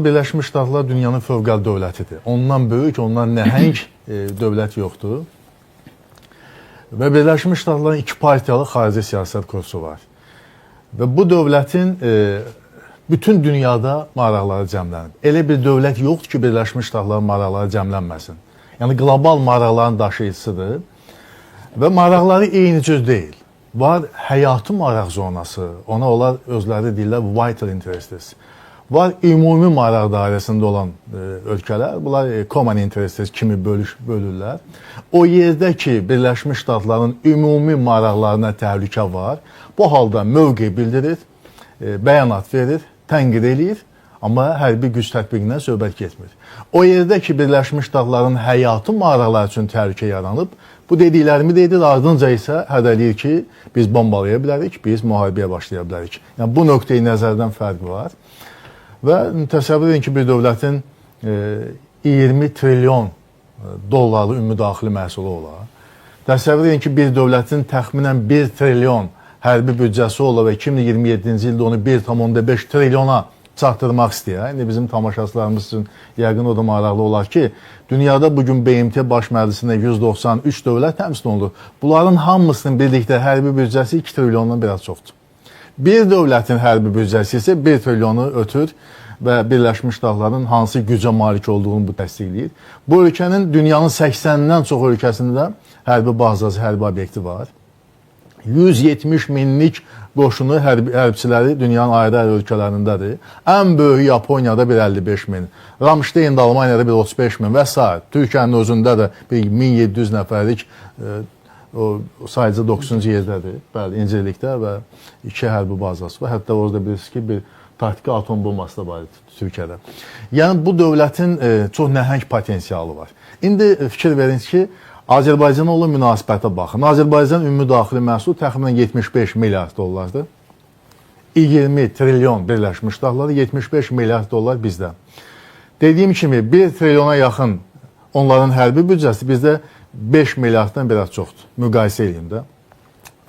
Birləşmiş Ştatlar dünyanın fövqəladə dövlətidir. Ondan böyük, ondan nəhəng dövlət yoxdur. Və Birləşmiş Ştatların iki partiyalı xarici siyasət kursu var. Və bu dövlətin bütün dünyada maraqları cəmlənib. Elə bir dövlət yoxdur ki, Birləşmiş Ştatların maraqları cəmlənməsin. Yəni, qlobal maraqların daşıyıcısıdır. Və maraqları eyni cür deyil. Var həyatı maraq zonası, ona onlar özləri deyirlər vital interests. Var ümumi maraq dairəsində olan ölkələr, bunlar common interests kimi bölürlər. O yerdə ki, Birləşmiş Ştatların ümumi maraqlarına təhlükə var, bu halda mövqe bildirir, bəyanat verir, tənqid eləyir, amma hərbi güc tətbiqindən söhbət getmir. O yerdə ki, Birləşmiş Ştatların həyatı maraqları üçün təhlükə yaranıb, bu dediklərimi deyilir, ardınca isə hədəliyir ki, biz bombalaya bilərik, biz müharibəyə başlaya bilərik. Yəni, bu nöqteyi nəzərdən fərq var. Və təsəvvür edin ki, bir dövlətin 20 trilyon dollarlı ümumi daxili məhsulu olar. Təsəvvür edin ki, bir dövlətin təxminən 1 trilyon hərbi büdcəsi olar və 2027-ci ildə onu 1,5 trilyona çatdırmaq istəyir. İndi bizim tamaşaçılarımız üçün yəqin o da maraqlı olar ki, dünyada bugün BMT baş məclisində 193 dövlət təmsil olunur. Bunların hamısının birlikdə hərbi büdcəsi 2 trilyondan biraz çoxdur. Bir dövlətin hərbi büdcəsi isə 1 trilyonu ötür və Birləşmiş Ştatların hansı gücə malik olduğunu bu təsdiqləyir. Bu ölkənin dünyanın 80-dən çox ölkəsində hərbi bazası, hərbi obyekti var. 170 minlik qoşunu hərbçiləri dünyanın ayrı-ayrı ölkələrindədir. Ən böyük Yaponiyada bir 55 min, Ramsteyn'də Almaniyada bir 35 min və s. Türkiyənin özündə də bir 1700 nəfərlik o sayıca 9-cu yerdədir. Bəli, İncirlikdə və 2 hərbi bazası var. Hətta orada bilirsiniz ki, bir taktiki atom bombası da var Türkiyədə. Yəni, bu dövlətin çox nəhəng potensialı var. İndi fikir veriniz ki, Azərbaycana olan münasibətə baxın. Azərbaycan ümumi daxili məhsul təxminən 75 milyard dollardır. 20 trilyon Birləşmiş Ştatları, 75 milyard dollar bizdə. Dediyim kimi, 1 trilyona yaxın onların hərbi büdcəsi bizdə 5 milyarddan biraz çoxdur, müqayisə edin də.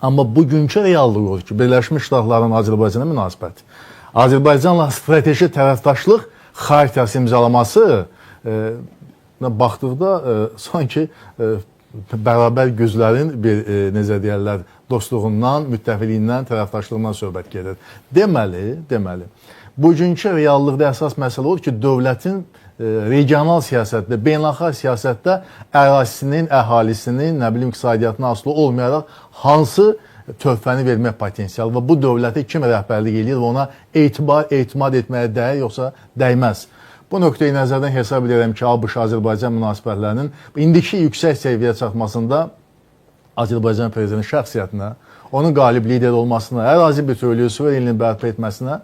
Amma bugünkü reallıq odur ki, Birləşmiş Ştatların Azərbaycana münasibəti, Azərbaycanla strateji tərəfdaşlıq xaritəsi imzalaması baxdıqda sanki bərabər güclərin bir, necə deyərlər, dostluğundan, müttəfiqliyindən, tərəfdaşlığından söhbət gedir. Deməli, bugünkü reallıqda əsas məsələ odur ki, dövlətin regional siyasətdə, beynəlxalq siyasətdə ərazisinin, əhalisinin, nə bilim, iqtisadiyyatına asılı olmayaraq hansı töhfəni vermək potensialı və bu dövləti kim rəhbərlik edir və ona etimad etməyə dəyər, yoxsa dəyməz. Bu nöqteyi nəzərdən hesab edirəm ki, ABŞ-Azərbaycan münasibətlərinin indiki yüksək səviyyə çatmasında Azərbaycan prezidentinin şəxsiyyətinə, onun qalib lider olmasına, ərazi bütövlüyü, suverenliyin bərpa etməsinə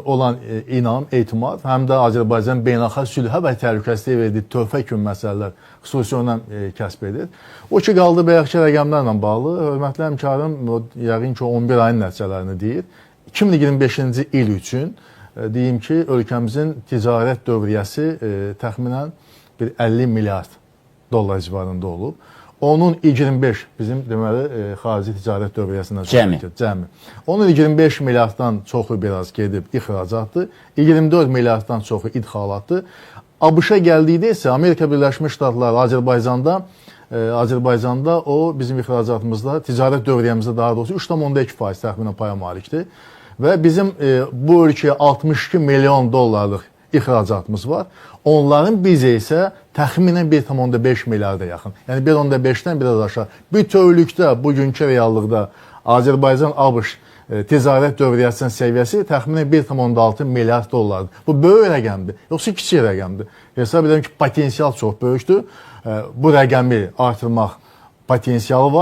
olan inam, etimad, həm də Azərbaycan beynəlxalq sülhə və təhlükəsizliyə verdiyi töhfə kimi məsələlər xüsusilə kəsb edir. O ki, qaldı bayaqki rəqəmlərlə bağlı, hörmətli həmkarım, yəqin ki, 11 ayın nəticələrini deyir. 2025-ci il üçün deyim ki, ölkəmizin ticarət dövriyyəsi təxminən bir 50 milyard dollar civarında olub. Onun 25 bizim deməli xarici ticarət dövriyyəsindən cəmi. Onun 25 milyarddan çoxu biraz gedib ixracatdır, 24 milyarddan çoxu idxalatdır. ABŞ-a gəldikdə isə Amerika Birləşmiş Ştatları Azərbaycanda o bizim ixracatımızda, ticarət dövriyyəmizdə daha doğrusu 3,2% təxminən paya malikdir. Və bizim bu ölkəyə 62 milyon dollarlıq ixracatımız var. Onların bizə isə təxminən 1,5 milyarda yaxın. Yəni 1,5-dən biraz aşağı. Bütövlükdə, bugünkü reallıqda Azərbaycan-ABŞ ticarət dövriyyəsinin səviyyəsi təxminən 1,6 milyard dollardır. Bu böyük rəqəmdir, yoxsa kiçik rəqəmdir. Hesab edirəm ki, potensial çox böyükdür. Bu rəqəmi artırmaq potensialı var.